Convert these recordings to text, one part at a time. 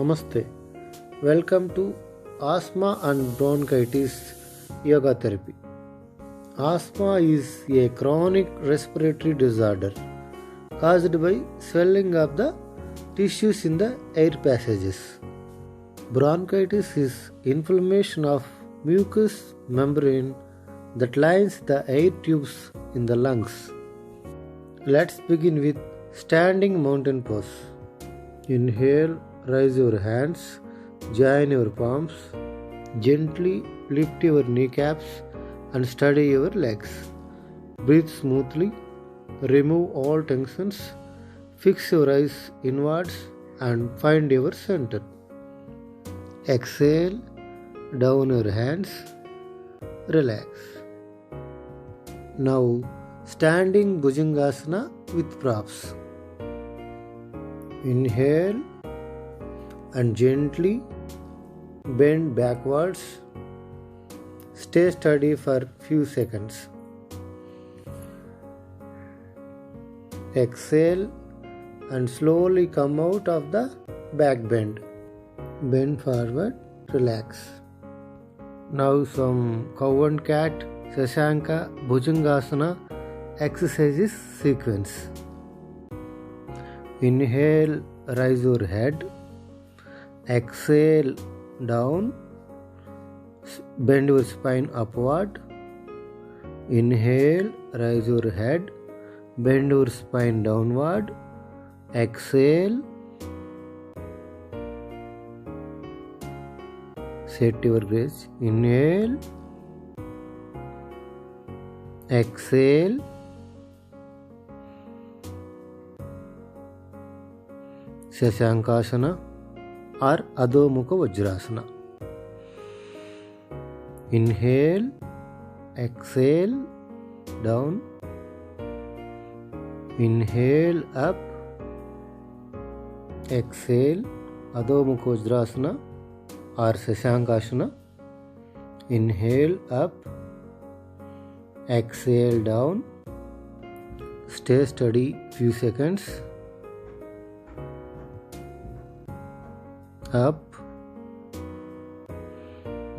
Namaste. Welcome to Asthma and Bronchitis Yoga Therapy. Asthma is a chronic respiratory disorder caused by swelling of the tissues in the air passages. Bronchitis is inflammation of mucous membrane that lines the air tubes in the lungs. Let's begin with standing mountain pose. Inhale, raise your hands, join your palms, gently lift your kneecaps and steady your legs. Breathe smoothly, remove all tensions, fix your eyes inwards and find your center. Exhale, down your hands, relax. Now, standing Bhujangasana with props. Inhale and gently bend backwards. Stay steady for few seconds. Exhale and slowly come out of the back bend. Bend forward, relax. Now some cow and cat, Shashanka, Bhujangasana exercises sequence. Inhale, raise your head. Exhale, down. Bend your spine upward. Inhale, raise your head. Bend your spine downward. Exhale. Set your gaze. Inhale. Exhale. Shashankasana or Adho Mukha Vajrasana. Inhale, exhale, down. Inhale, up. Exhale, Adho Mukha Vajrasana or Shashankasana. Inhale, up. Exhale, down. Stay steady few seconds. Up,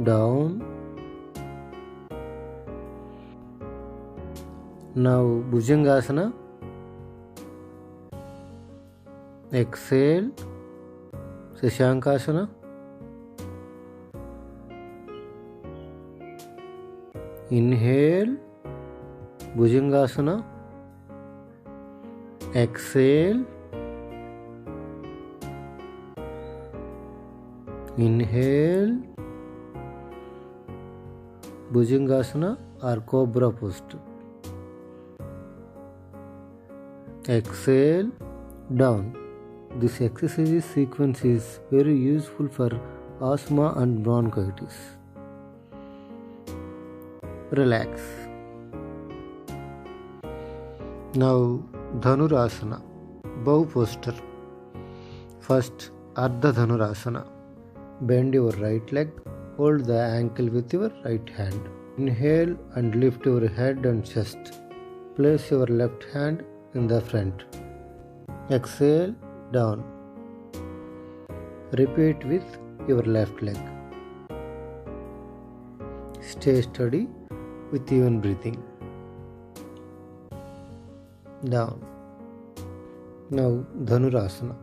down. Now Bhujangasana. Exhale, Shashankasana. Inhale, Bhujangasana. Exhale. Inhale, Bhujangasana or Cobra Posture. Exhale, down. This exercise sequence is very useful for asthma and bronchitis. Relax. Now Dhanurasana, bow posture. First, Ardha Dhanurasana. Bend your right leg, hold the ankle with your right hand. Inhale and lift your head and chest. Place your left hand in the front. Exhale, down. Repeat with your left leg. Stay steady with even breathing. Down. Now Dhanurasana.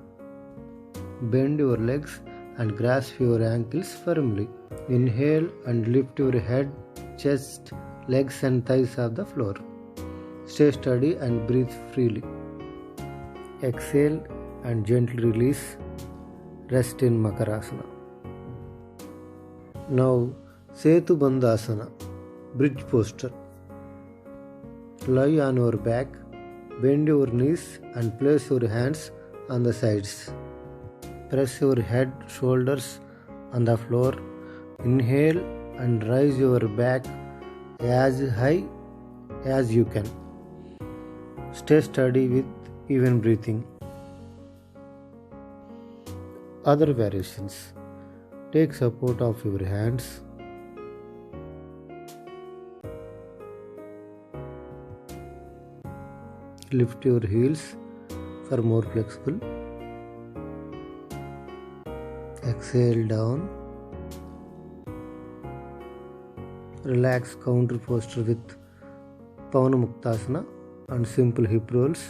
Bend your legs and grasp your ankles firmly. Inhale and lift your head, chest, legs and thighs off the floor. Stay steady and breathe freely. Exhale and gently release. Rest in Makarasana. Now Setu Bandhasana, bridge posture. Lie on your back, bend your knees and place your hands on the sides. Press your head, shoulders on the floor. Inhale and raise your back as high as you can. Stay steady with even breathing. Other variations. Take support of your hands. Lift your heels for more flexible. exhale down. Relax counter posture with Pavanamuktasana and simple hip rolls.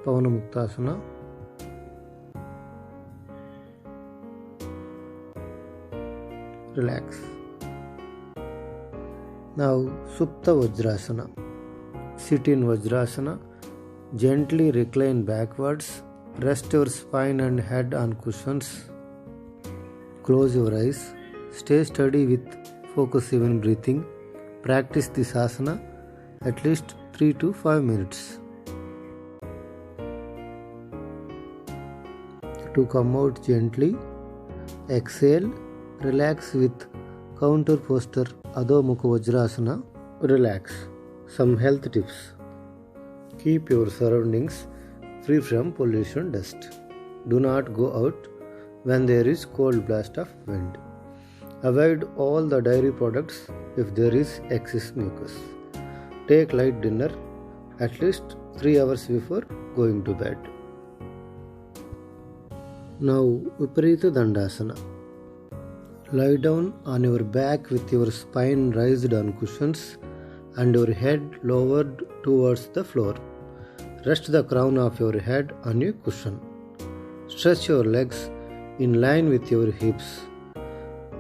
Pavanamuktasana. Relax. Now Supta Vajrasana. Sit in Vajrasana. Gently recline backwards. Rest your spine and head on cushions. Close your eyes. Stay steady with focus even breathing. Practice this asana at least 3 to 5 minutes. To come out gently, exhale. Relax with counter posture Adho Mukha Vajrasana. Relax. Some health tips. Keep your surroundings free from pollution dust. Do not go out when there is cold blast of wind. Avoid all the dairy products if there is excess mucus. Take light dinner at least 3 hours before going to bed. Now Viparita Dandasana. Lie down on your back with your spine raised on cushions and your head lowered towards the floor. Rest the crown of your head on a cushion. Stretch your legs in line with your hips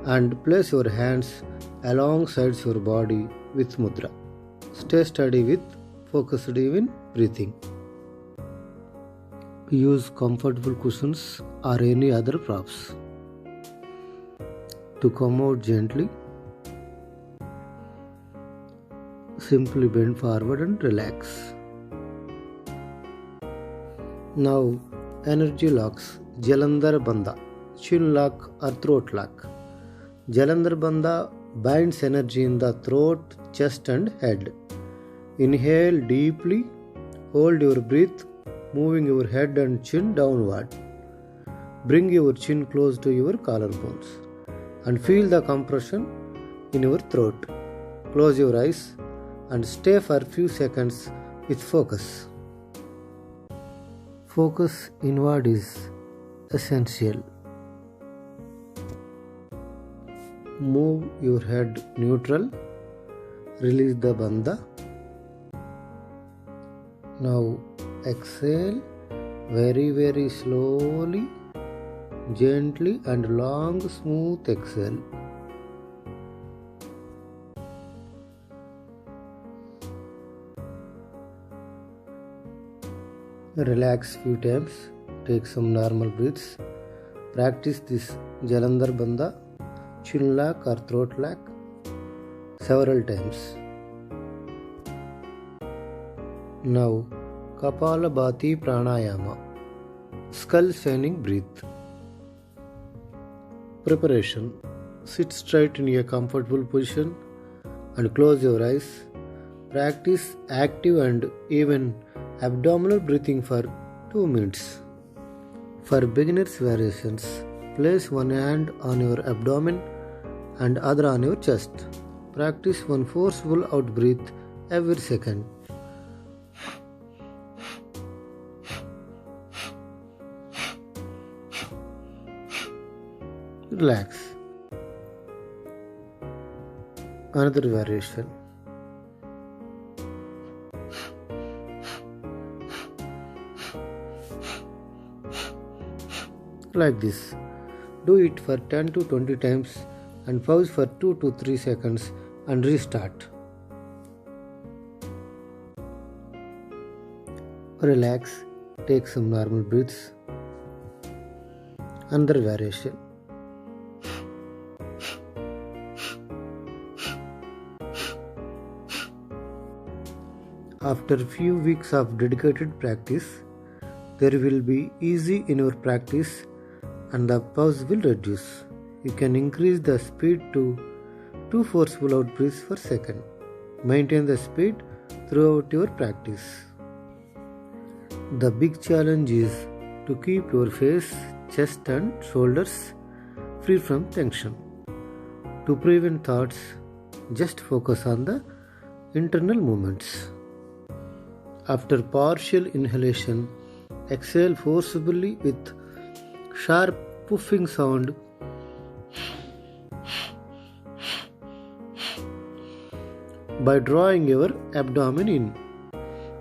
and place your hands alongside your body with mudra. Stay steady with focused even breathing. Use comfortable cushions or any other props. To come out gently, simply bend forward and relax. Now, energy locks, Jalandhar Bandha, chin lock or throat lock. Jalandhar Bandha binds energy in the throat, chest and head. Inhale deeply, hold your breath, moving your head and chin downward. Bring your chin close to your collarbones and feel the compression in your throat. Close your eyes and stay for a few seconds with focus. Focus inward is essential. Move your head neutral. Release the bandha. Now exhale very slowly, gently and long smooth exhale. Relax few times. Take some normal breaths. Practice this Jalandhar Bandha, chin lock or throat lock several times. Now Kapalabhati Pranayama, skull shining breath. Preparation. Sit straight in a comfortable position and close your eyes. Practice active and even abdominal breathing for 2 minutes. For beginners variations, place one hand on your abdomen and other on your chest. Practice one forceful out breath every second. Relax. Another variation. Like this. Do it for 10 to 20 times and pause for 2 to 3 seconds and restart. Relax. Take some normal breaths. Another variation. After a few weeks of dedicated practice, there will be ease in your practice and the pause will reduce. You can increase the speed to 2 forceful out breaths per second. Maintain the speed throughout your practice. The big challenge is to keep your face, chest and shoulders free from tension. To prevent thoughts, just focus on the internal movements. After partial inhalation, exhale forcibly with sharp puffing sound. By drawing your abdomen in.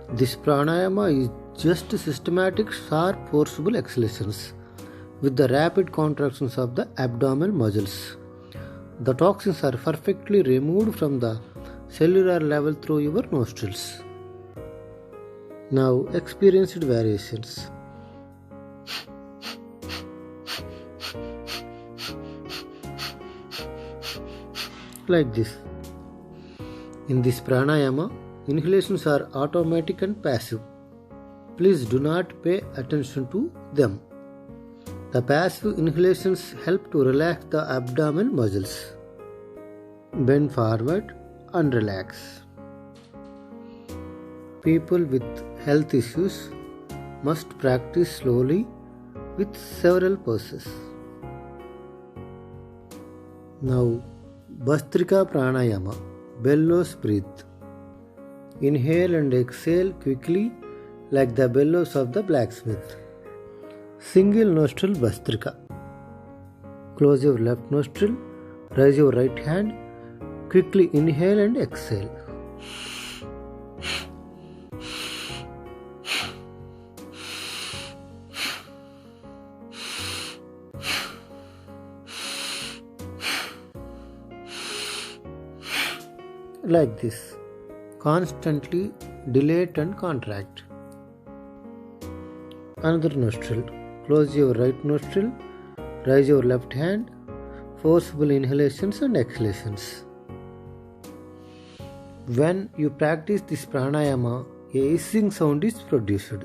This pranayama is just systematic, sharp, forcible exhalations with the rapid contractions of the abdominal muscles. The toxins are perfectly removed from the cellular level through your nostrils. Now experienced variations. Like this. In this pranayama, inhalations are automatic and passive. Please do not pay attention to them. The passive inhalations help to relax the abdominal muscles. Bend forward and relax. People with health issues must practice slowly with several poses. Now, Bhastrika Pranayama, bellows breath. Inhale and exhale quickly like the bellows of the blacksmith. Single nostril Bhastrika. Close your left nostril, raise your right hand, quickly inhale and exhale. Like this. Constantly dilate and contract. Another nostril. Close your right nostril, raise your left hand, forcible inhalations and exhalations. When you practice this pranayama, a hissing sound is produced.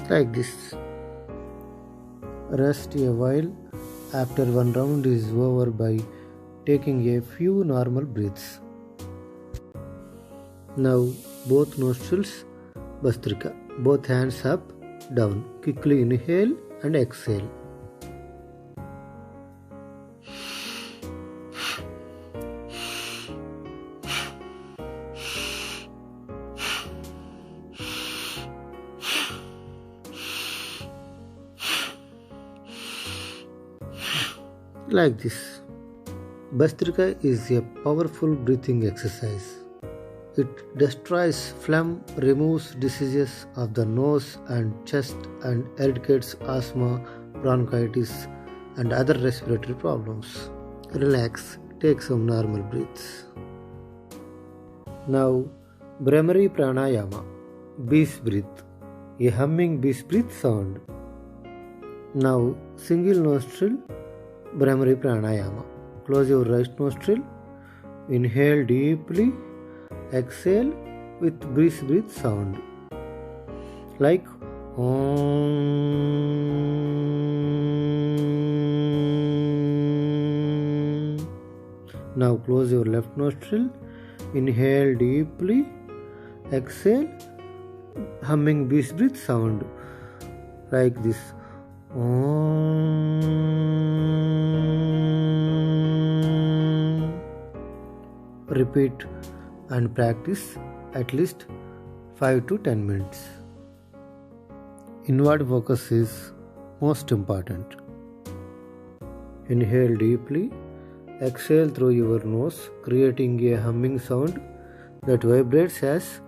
Like this. Rest a while after one round is over by taking a few normal breaths. Now both nostrils Bhastrika, both hands up, down. Quickly inhale and exhale. Like this. Bhastrika is a powerful breathing exercise. It destroys phlegm, removes diseases of the nose and chest, and eradicates asthma, bronchitis, and other respiratory problems. Relax, take some normal breaths. Now, Bhramari Pranayama, bees breath, a humming bees breath sound. Now, single nostril Bhramari Pranayama. Close your right nostril, inhale deeply, exhale with bees breath sound. Like Om. Now close your left nostril, inhale deeply, exhale, humming bees breath sound. Like this. Repeat and practice at least 5 to 10 minutes. Inward focus is most important. Inhale deeply, exhale through your nose, creating a humming sound that vibrates as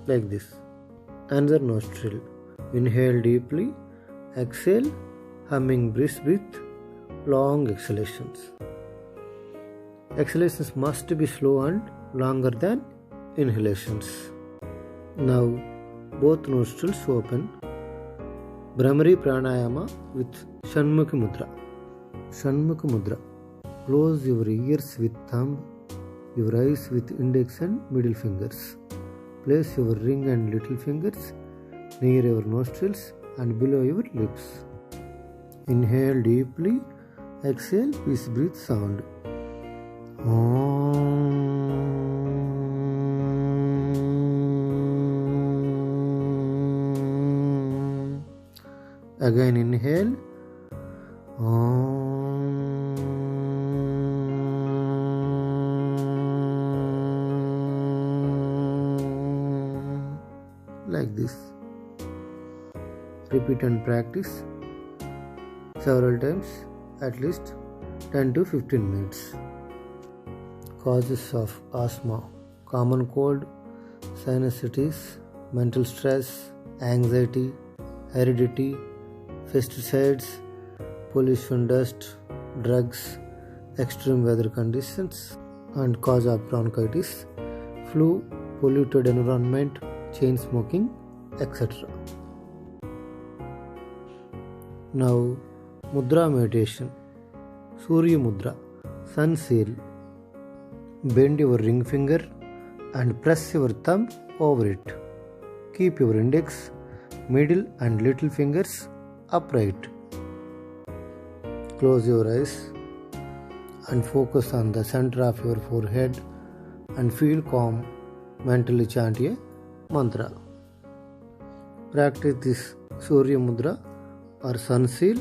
like this. Another nostril. Inhale deeply, exhale, humming breath, long exhalations. Exhalations must be slow and longer than inhalations. Now, both nostrils open. Bhramari Pranayama with Shanmukhi Mudra. Shanmukhi Mudra. Close your ears with thumb, your eyes with index and middle fingers. Place your ring and little fingers near your nostrils and below your lips. Inhale deeply, exhale, peace breath sound. Again inhale. Like this. Repeat and practice several times, at least 10 to 15 minutes. Causes of asthma: common cold, sinusitis, mental stress, anxiety, heredity, pesticides, pollution, dust, drugs, extreme weather conditions. And cause of bronchitis: flu, polluted environment, chain smoking, etc. Now, Mudra meditation. Surya Mudra, Sun seal. Bend your ring finger and press your thumb over it. Keep your index, middle and little fingers upright. Close your eyes and focus on the center of your forehead and feel calm. Mentally chant a mantra. Practice this Surya Mudra or Sun seal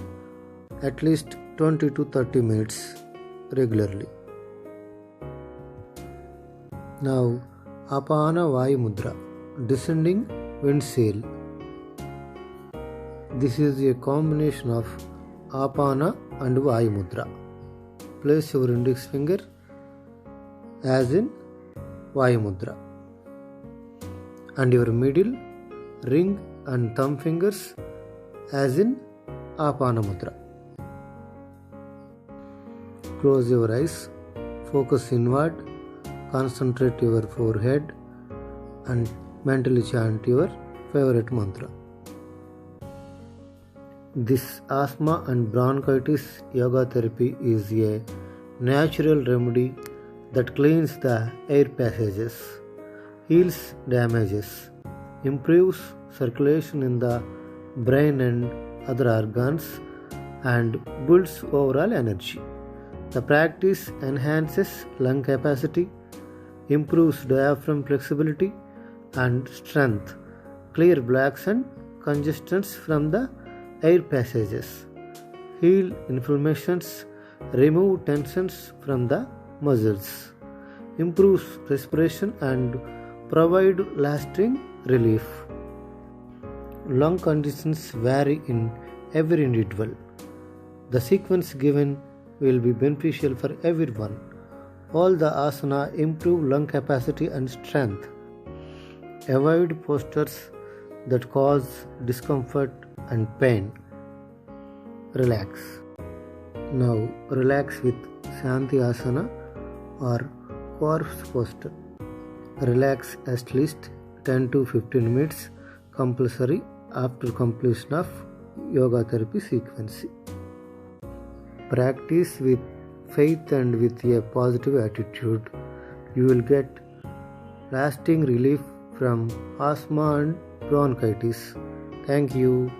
at least 20 to 30 minutes regularly. Now, Apana Vayu Mudra, descending wind sail. This is a combination of Apana and Vayu Mudra. Place your index finger as in Vayu Mudra and your middle, ring and thumb fingers as in Apana Mudra. Close your eyes, focus inward, concentrate your forehead and mentally chant your favorite mantra. This asthma and bronchitis yoga therapy is a natural remedy that cleans the air passages, heals damages, improves circulation in the brain and other organs, and builds overall energy. The practice enhances lung capacity, improves diaphragm flexibility and strength, clear blocks and congestions from the air passages, heal inflammations, remove tensions from the muscles, improves respiration and provide lasting relief. Lung conditions vary in every individual. The sequence given will be beneficial for everyone. All the asana improve lung capacity and strength. Avoid postures that cause discomfort and pain. Relax. Now relax with Shanti Asana or corpse posture. Relax at least 10 to 15 minutes compulsory after completion of yoga therapy sequence. Practice with faith and with a positive attitude. You will get lasting relief from asthma and bronchitis. Thank you.